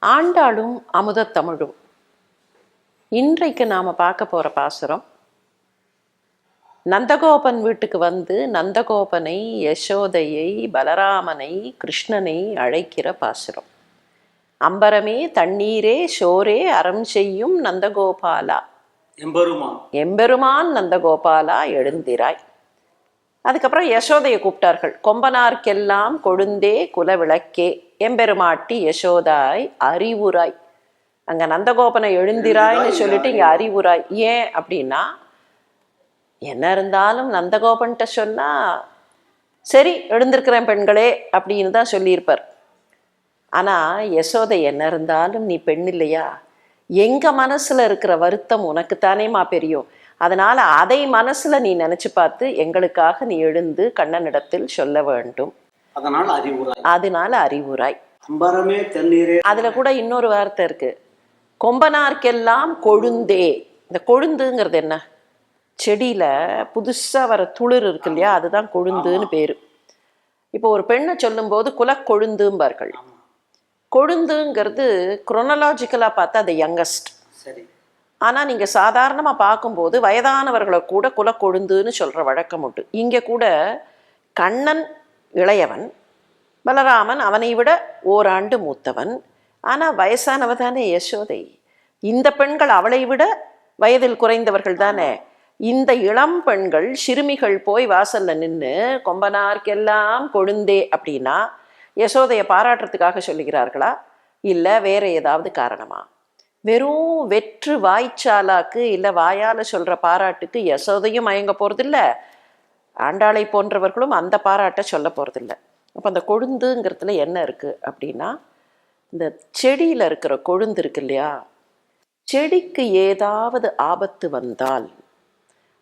ஆண்டாளும் அமுதத்தமிழும். இன்றைக்கு நாம் பார்க்க போகிற பாசுரம், நந்தகோபன் வீட்டுக்கு வந்து நந்தகோபனை, யசோதையை, பலராமனை, கிருஷ்ணனை அழைக்கிற பாசுரம். அம்பரமே தண்ணீரே சோரே அறம் செய்யும் நந்தகோபாலா, எம்பெருமான் நந்தகோபாலா எழுந்திராய். அதுக்கப்புறம் யசோதையை கூப்பிட்டார்கள். கொம்பனார்க்கெல்லாம் கொழுந்தே குலவிளக்கே எம்பெருமாட்டி யசோதாய் அறிவுராய். அங்க நந்தகோபனை எழுந்திராய்னு சொல்லிட்டு இங்க அறிவுராய். ஏன் அப்படின்னா, என்ன இருந்தாலும் நந்தகோபன்கிட்ட சொன்னா சரி எழுந்திருக்கிறேன் பெண்களே அப்படின்னு தான் சொல்லியிருப்பார். ஆனா யசோதை என்ன இருந்தாலும் நீ பெண் இல்லையா, எங்க மனசுல இருக்கிற வருத்தம் உனக்குத்தானேமா பெரியும், அதனால அதை மனசுல நீ நினைச்சு பார்த்து எங்களுக்காக நீ எழுந்து கண்ணனிடத்தில் சொல்ல வேண்டும், அதனால அறிவுராய். அம்பரமே தண்ணீரே. அதுல கூட இன்னொரு வார்த்தை இருக்கு, கொம்பனார்க்கெல்லாம் கொழுந்தே. இந்த கொழுந்துங்கிறது என்ன, செடியில புதுசா வர துளிர் இருக்கு இல்லையா, அதுதான் கொழுந்துன்னு பேரு. இப்போ ஒரு பெண்ணை சொல்லும் போது குலக்கொழுந்தும்பார்கள். கொழுந்துங்கிறது குரோனலாஜிக்கலா பார்த்தா அது யங்கஸ்ட். சரி. ஆனா நீங்க சாதாரணமா பார்க்கும்போது வயதானவர்களை கூட குலக்கொழுந்துன்னு சொல்ற வழக்கம் உண்டு. இங்க கூட கண்ணன் இளையவன், பலராமன் அவனை விட ஓராண்டு மூத்தவன். ஆனா வயசானவ தானே யசோதை. இந்த பெண்கள் அவளை விட வயதில் குறைந்தவர்கள் தானே. இந்த இளம் பெண்கள் சிறுமிகள் போய் வாசல்ல நின்று கொம்பனார்க்கெல்லாம் கொழுந்தே அப்படின்னா யசோதையை பாராட்டுறதுக்காக சொல்லுகிறார்களா, இல்லை வேற ஏதாவது காரணமா? வெறும் வெற்று வாய்ச்சாலாக்கு இல்லை வாயால் சொல்கிற பாராட்டுக்கு யசோதையும் மயங்க போகிறதில்ல, ஆண்டாளை போன்றவர்களும் அந்த பாராட்டை சொல்ல போகிறதில்ல. அப்போ அந்த கொழுந்துங்கிறதுல என்ன இருக்குது அப்படின்னா, இந்த செடியில் இருக்கிற கொழுந்து இருக்கு இல்லையா, செடிக்கு ஏதாவது ஆபத்து வந்தால்,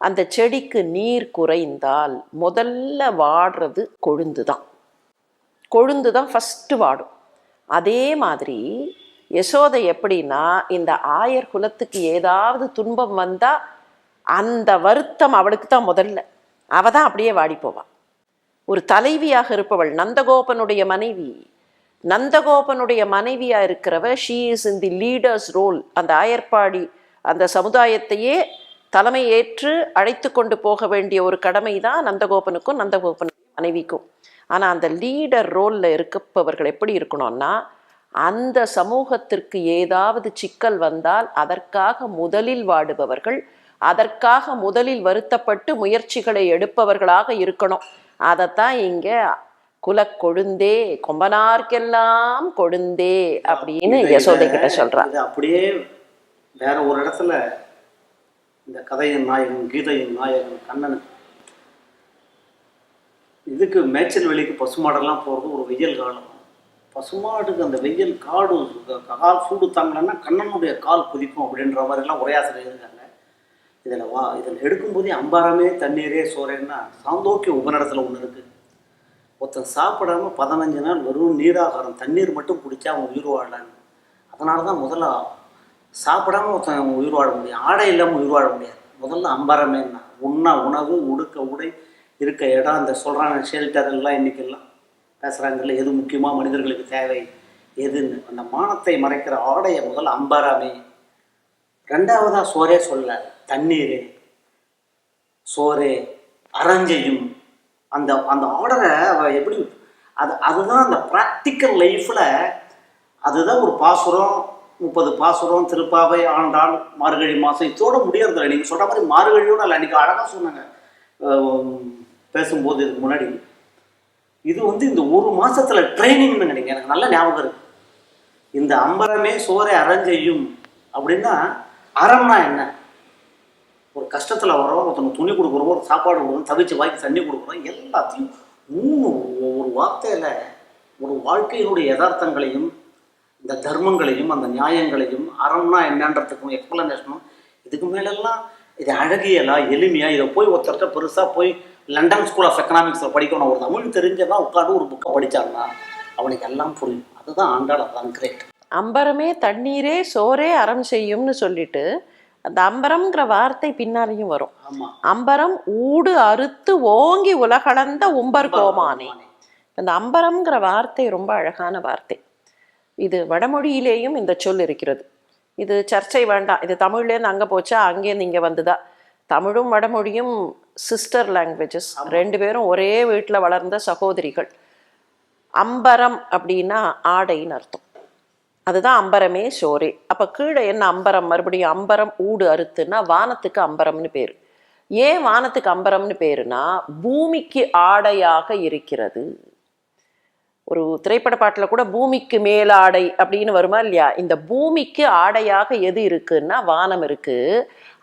அந்த செடிக்கு நீர் குறைந்தால் முதல்ல வாடுறது கொழுந்து தான். கொழுந்து தான் ஃபஸ்ட்டு வாடும். அதே மாதிரி யசோதை எப்படின்னா, இந்த ஆயர் குலத்துக்கு ஏதாவது துன்பம் வந்தால் அந்த வருத்தம் அவளுக்கு தான் முதல்ல, அவள் தான் அப்படியே வாடி போவாள். ஒரு தலைவியாக இருப்பவள் நந்தகோபனுடைய மனைவி. நந்தகோபனுடைய மனைவியாக இருக்கிறவ she is in the leader's role. அந்த ஆயர்பாடி அந்த சமுதாயத்தையே தலைமை ஏற்று அழைத்து கொண்டு போக வேண்டிய ஒரு கடமை தான் நந்தகோபனுக்கும் நந்தகோபன் மனைவிக்கும். ஆனால் அந்த லீடர் ரோலில் இருப்பவர்கள் எப்படி இருக்கணும்னா, அந்த சமூகத்திற்கு ஏதாவது சிக்கல் வந்தால் அதற்காக முதலில் வாடுபவர்கள், அதற்காக முதலில் வருத்தப்பட்டு முயற்சிகளை எடுப்பவர்களாக இருக்கணும். அதைத்தான் இங்கே குலக்கொழுந்தே கொம்பனார்க்கெல்லாம் கொழுந்தே அப்படின்னு யசோதை கிட்ட சொல்றாங்க. அப்படியே வேற ஒரு இடத்துல இந்த கதையின் நாயகன், கீதையின் நாயகன் கண்ணன் இதுக்கு மேய்ச்சல் வெளிக்கு பசுமாடெல்லாம் போகிறது ஒரு வெயில் காலம். பசுமாடுக்கு அந்த வெயில் காடு கால் சூடு தாங்கலன்னா கண்ணனுடைய கால் குதிக்கும் அப்படின்ற மாதிரிலாம் உரையாசிரியர் இருக்காங்க. இதில் எடுக்கும்போதே அம்பாரமே தண்ணீரே சோறேன்னா சாந்தோக்கிய உபநடத்தில் ஒன்று இருக்குது. ஒருத்தன் சாப்பிடாம 15 நாள் வெறும் நீராகாரம் தண்ணீர் மட்டும் குடித்தா அவன் உயிர் வாழலான்னு. அதனால தான் முதல்ல சாப்பிடாம ஒருத்தன் உயிர் வாழ முடியும், ஆடை இல்லாமல் உயிர் வாழ முடியாது. முதல்ல அம்பாரமேன்னா உணவு, உடுக்க உடை, இருக்க இடம், அந்த சொல்கிறாங்க ஷெல்டர் எல்லாம் இன்றைக்கெல்லாம் பேசுகிறாங்கல்ல, எது முக்கியமாக மனிதர்களுக்கு தேவை எதுன்னு. அந்த மானத்தை மறைக்கிற ஆடையை முதல்ல அம்பாராமே. ரெண்டாவதாக சோரே சொல்ல, தண்ணீரே சோரே அரஞ்சையும். அந்த அந்த ஆர்டரை எப்படி அதுதான் அந்த ப்ராக்டிக்கல் லைஃப்பில் அதுதான் ஒரு பாசுரம். 30 பாசுரம், திருப்பாவை, ஆண்டாள், மார்கழி மாதம் இதோட முடியறதில்லை. நீங்கள் சொல்கிற மாதிரி மார்கழியோட இல்லை. அன்றைக்கி அழகாக சொன்னாங்க பேசும்போது இதுக்கு முன்னாடி. இது இந்த ஒரு மாசத்துல ட்ரைனிங்னு நினைங்க, எனக்கு நல்ல ஞாபகம் இருக்கு. இந்த அம்பரமே சோரை அரஞ்செய்யும் அப்படின்னா அறம்னா என்ன? ஒரு கஷ்டத்துல வரோம், ஒருத்தனுக்கு துணி கொடுக்குறோம், ஒரு சாப்பாடு கொடுக்குறோம், தவிச்சு வாய்க்கு தண்ணி கொடுக்குறோம், எல்லாத்தையும் ஒரு வார்த்தையில ஒரு வாழ்க்கையினுடைய யதார்த்தங்களையும் இந்த தர்மங்களையும் அந்த நியாயங்களையும் அறம்னா என்னன்றதுக்கும் எக்ஸ்பிளனேஷனும். இதுக்கு மேலெல்லாம் இது அழகியலா எளிமையா இதை போய் ஒருத்தர்கிட்ட பெருசாக போய் லண்டன் ஸ்கூல் ஆஃப் எக்கனாமிக்ஸில் படிக்கணும், ஒரு தமிழ் தெரிஞ்சதான் உட்காந்து ஒரு புக்கை படித்தான்னா அவனுக்கு எல்லாம் புரியும். அதுதான் ஆண்டாள், அதுதான் கிரேட். அம்பரமே தண்ணீரே சோரே அறம் செய்யும்னு சொல்லிட்டு அந்த அம்பரம்ங்கிற வார்த்தை பின்னாலையும் வரும். அம்பரம் ஊடு அறுத்து ஓங்கி உலகளந்த உம்பர் கோமானே. அந்த அம்பரம்ங்கிற வார்த்தை ரொம்ப அழகான வார்த்தை. இது வடமொழியிலேயும் இந்த சொல் இருக்கிறது. இது சர்ச்சை வேண்டாம், இது தமிழ்லேருந்து அங்கே போச்சா அங்கேருந்து இங்கே வந்துதா. தமிழும் வடமொழியும் சிஸ்டர் லாங்குவேஜஸ், ரெண்டு பேரும் ஒரே வீட்டில் வளர்ந்த சகோதரிகள். அம்பரம் அப்படின்னா ஆடைன்னு அர்த்தம், அதுதான் அம்பரமே சோரே. அப்போ கீழே என்ன அம்பரம், மறுபடியும் அம்பரம் ஊடு அறுத்துன்னா வானத்துக்கு அம்பரம்னு பேர். ஏன் வானத்துக்கு அம்பரம்னு பேருனா பூமிக்கு ஆடையாக இருக்கிறது. ஒரு திரைப்பட பாட்டில் கூட பூமிக்கு மேலாடை அப்படின்னு வருமா இல்லையா? இந்த பூமிக்கு ஆடையாக எது இருக்குன்னா வானம் இருக்கு,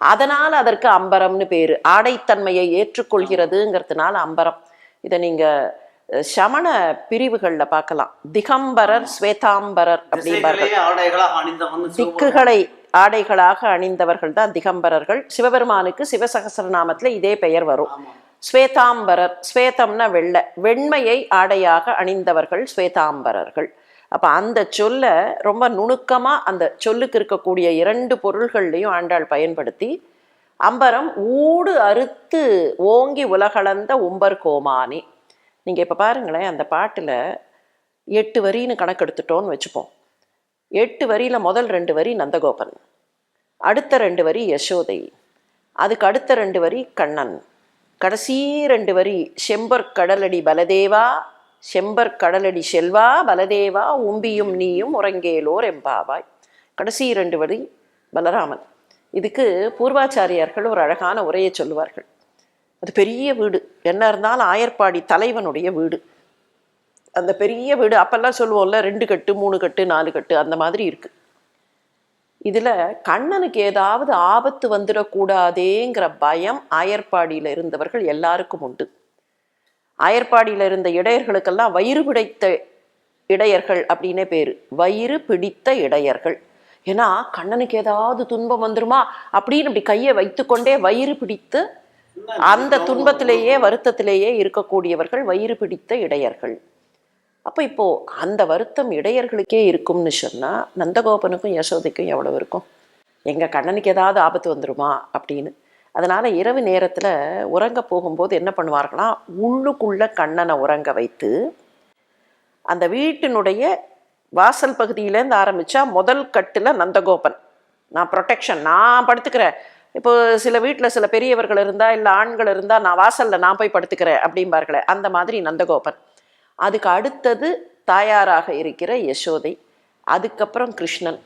அதனால் அதற்கு அம்பரம்னு பேரு. ஆடைத்தன்மையை ஏற்றுக்கொள்கிறதுங்கிறதுனால அம்பரம். இதை நீங்க சமண பிரிவுகள்ல பார்க்கலாம். திகம்பரர், ஸ்வேதாம்பரர் அப்படிம்பார்கள். திக்குகளை ஆடைகளாக அணிந்தவர்கள் தான் திகம்பரர்கள். சிவபெருமானுக்கு சிவசகஸ்ரநாமத்துல இதே பெயர் வரும். ஸ்வேதாம்பரர், ஸ்வேதம்னா வெள்ளை, வெண்மையை ஆடையாக அணிந்தவர்கள் ஸ்வேதாம்பரர்கள். அப்போ அந்த சொல்ல ரொம்ப நுணுக்கமாக அந்த சொல்லுக்கு இருக்கக்கூடிய இரண்டு பொருள்கள்லையும் ஆண்டாள் பயன்படுத்தி அம்பரம் ஊடு அறுத்து ஓங்கி உலகளந்த உம்பர் கோமானி. நீங்கள் இப்போ பாருங்களேன், அந்த பாட்டில் 8 வரின்னு கணக்கெடுத்துட்டோன்னு வச்சுப்போம். 8 வரியில் முதல் 2 வரி நந்தகோபன், அடுத்த 2 வரி யசோதை, அதுக்கு அடுத்த 2 வரி கண்ணன், கடைசி 2 வரி செம்பர் கடலடி பலதேவா, செம்பர் கடலடி செல்வா பலதேவா, உம்பியும் நீயும் உறங்கேலோர் எம்பாவாய். கடைசி 2 வரி பலராமன். இதுக்கு பூர்வாச்சாரியார்கள் ஒரு அழகான உரையை சொல்லுவார்கள். அது பெரிய வீடு, என்ன இருந்தாலும் ஆயர்பாடி தலைவனுடைய வீடு. அந்த பெரிய வீடு அப்பெல்லாம் சொல்லுவோம்ல 2 கட்டு 3 கட்டு 4 கட்டு அந்த மாதிரி இருக்கு. இதுல கண்ணனுக்கு ஏதாவது ஆபத்து வந்துடக்கூடாதேங்கிற பயம் ஆயர்பாடியில இருந்தவர்கள் எல்லாருக்கும் உண்டு. ஆயர்பாடியில இருந்த இடையர்களுக்கெல்லாம் வயிறு பிடித்த இடையர்கள் அப்படின்னே பேரு, வயிறு பிடித்த இடையர்கள். ஏன்னா கண்ணனுக்கு ஏதாவது துன்பம் வந்துருமா அப்படின்னு இப்படி கையை வைத்துக்கொண்டே வயிறு பிடித்து அந்த துன்பத்திலேயே வருத்தத்திலேயே இருக்கக்கூடியவர்கள் வயிறு பிடித்த இடையர்கள். அப்போ இப்போ அந்த வருத்தம் இடையர்களுக்கே இருக்கும்னு சொன்னா நந்தகோபனுக்கும் யசோதைக்கும் எவ்வளவு இருக்கும்? எங்க கண்ணனுக்கு ஏதாவது ஆபத்து வந்துருமா அப்படின்னு. அதனால இரவு நேரத்துல உறங்க போகும்போது என்ன பண்ணுவார்களாம், உள்ளுக்குள்ள கண்ணனை உறங்க வைத்து அந்த வீட்டினுடைய வாசல் பகுதியிலேருந்து ஆரம்பிச்சா முதல் கட்டுல நந்தகோபன், நான் ப்ரொடெக்ஷன், நான் படுத்துக்கிறேன். இப்போ சில வீட்டில் சில பெரியவர்கள் இருந்தா இல்லை ஆண்கள் இருந்தா நான் வாசல்ல நான் போய் படுத்துக்கிறேன் அப்படிம்பார்களே, அந்த மாதிரி நந்தகோபன். அதுக்கு அடுத்தது தாயாராக இருக்கிற யசோதை, அதுக்கப்புறம் கிருஷ்ணன்.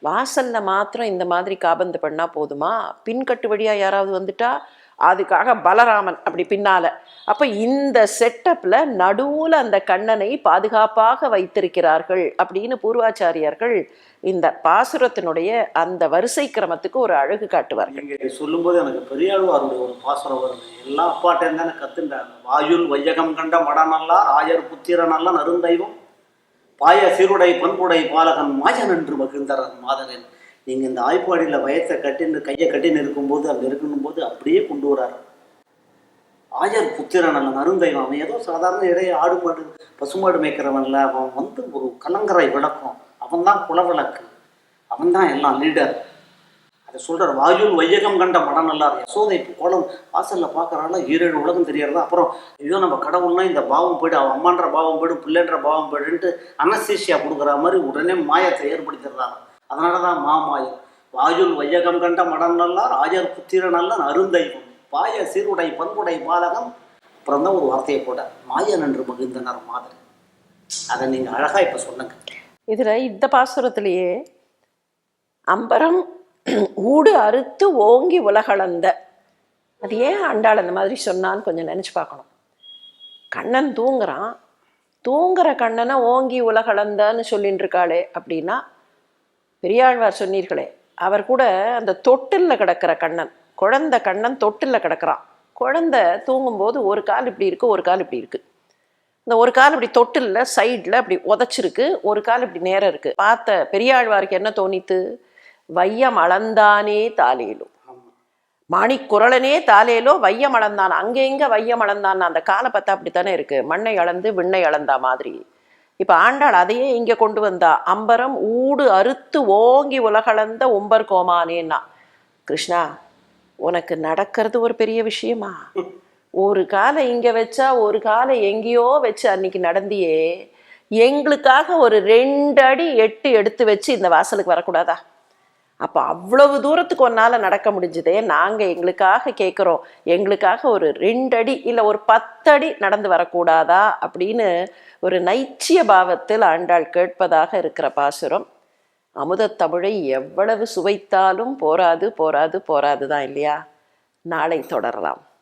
வாசல்ல மாத்திரம் இந்த மாதிரி காபந்து பண்ணா போதுமா? பின்கட்டு வழியா யாராவது வந்துட்டா அதுக்காக பலராமன் அப்படி பின்னால. அப்ப இந்த செட்டப்ல நடுவுல அந்த கண்ணனை பாதுகாப்பாக வைத்திருக்கிறார்கள் அப்படின்னு பூர்வாச்சாரியார்கள் இந்த பாசுரத்தினுடைய அந்த வரிசை கிரமத்துக்கு ஒரு அழகு காட்டுவார்கள். நீங்க சொல்லும்போது எனக்கு பெரியாழ்வாருடைய ஒரு பாசுரம் வருது. எல்லா அப்பாட்டையும் தானே கத்துட்டாங்க. வாயுல் வையகம் கண்ட மடநல்லார் ஆயர் புத்திரனல்லாம் அருந்தைவம் பாய சீருடை பண்புடை பாலகன் மாஜன் என்று மகிழ்ந்தார் மாதவன். நீங்கள் இந்த ஆய்ப்பாடியில் வயத்தை கட்டின்னு கையை கட்டின்னு இருக்கும்போது அப்படி இருக்கணும் போது அப்படியே கொண்டு வராரு. ஆயர் புத்திரன் அல்ல அருந்தைவன். அவன் ஏதோ சாதாரண இடையே ஆடு மாடு பசுமாடு மேய்க்கிறவன்ல, அவன் வந்து ஒரு கலங்கரை விளக்கம், அவன் தான் குலவிளக்கு, அவன் தான் எல்லாம் லீடர். அதை சொல்கிறார். வாயுல் வையகம் கண்ட மடம் நல்லார். யசோதை இப்போ கோலம் வாசலில் பார்க்குறாள், 7 உலகம் தெரியறதா. அப்புறம் ஐயோ நம்ம கடவுள்னா இந்த பாவம் போய்டு, அவன் அம்மான்ற பாவம் போய்டும், பிள்ளைன்ற பாவம் போய்டுன்ட்டு அனஸ்தீசியா கொடுக்குற மாதிரி உடனே மாயத்தை ஏற்படுத்திடுறாங்க. அதனால தான் மாமாயம். வாயுல் வையகம் கண்ட மடம் நல்லார் ஆயர் புத்திர நல்லன் அருந்தைவம் பாய சீருடை பண்புடை பாலகம். அப்புறம் தான் ஒரு வார்த்தையை போட மாயன் என்று மகிழ்ந்தனர் மாதிரி. அதை நீங்கள் அழகா இப்போ சொன்னங்க. இதில் இந்த பாசுரத்திலேயே அம்பரம் ஊடு அறுத்து ஓங்கி உலகளந்த, அது ஏன் ஆண்டாள் அந்த மாதிரி சொன்னான்னு கொஞ்சம் நினச்சி பார்க்கணும். கண்ணன் தூங்குறான், தூங்குற கண்ணனை ஓங்கி உலகளந்தன்னு சொல்லிட்டு இருக்காளே அப்படின்னா, பெரியாழ்வார் சொன்னீர்களே, அவர் கூட அந்த தொட்டிலில் கிடக்கிற கண்ணன், குழந்தை கண்ணன் தொட்டிலில் கிடக்கிறான். குழந்தை தூங்கும்போது ஒரு கால் இப்படி இருக்குது, ஒரு கால் இப்படி இருக்குது. இந்த ஒரு கால் இப்படி தொட்டிலில் சைடில் அப்படி உதச்சிருக்கு, ஒரு கால் இப்படி நேரம் இருக்குது. பார்த்த பெரியாழ்வாருக்கு என்ன தோணித்து? வையம் அளந்தானே தாலேலோ, மாணிக்குரலனே தாலேலோ வையம் அளந்தான். அங்கே எங்கே வையம் அளந்தான்? அந்த காலை பார்த்தா அப்படித்தானே இருக்குது, மண்ணை அளந்து விண்ணை அளந்தா மாதிரி. இப்போ ஆண்டாள் அதையே இங்கே கொண்டு வந்தா. அம்பரம் ஊடு அறுத்து ஓங்கி உலகளந்த உம்பர் கோமானேன்னா, கிருஷ்ணா உனக்கு நடக்கிறது ஒரு பெரிய விஷயமா? ஒரு காலை இங்கே வச்சா ஒரு காலை எங்கேயோ வச்சு அன்னைக்கு நடந்தியே, எங்களுக்காக ஒரு 2 அடி 8 எடுத்து வச்சு இந்த வாசலுக்கு வரக்கூடாதா? அப்போ அவ்வளவு தூரத்துக்கு ஒன்னால் நடக்க முடிஞ்சுதே, நாங்கள் எங்களுக்காக கேட்குறோம், எங்களுக்காக ஒரு 2 அடி இல்லை ஒரு 10 அடி நடந்து வரக்கூடாதா அப்படின்னு ஒரு நைச்சிய பாவத்தில் ஆண்டாள் கேட்பதாக இருக்கிற பாசுரம். அமுதத் தமிழை எவ்வளவு சுவைத்தாலும் போராது போராது போராது தான் இல்லையா? நாளை தொடரலாம்.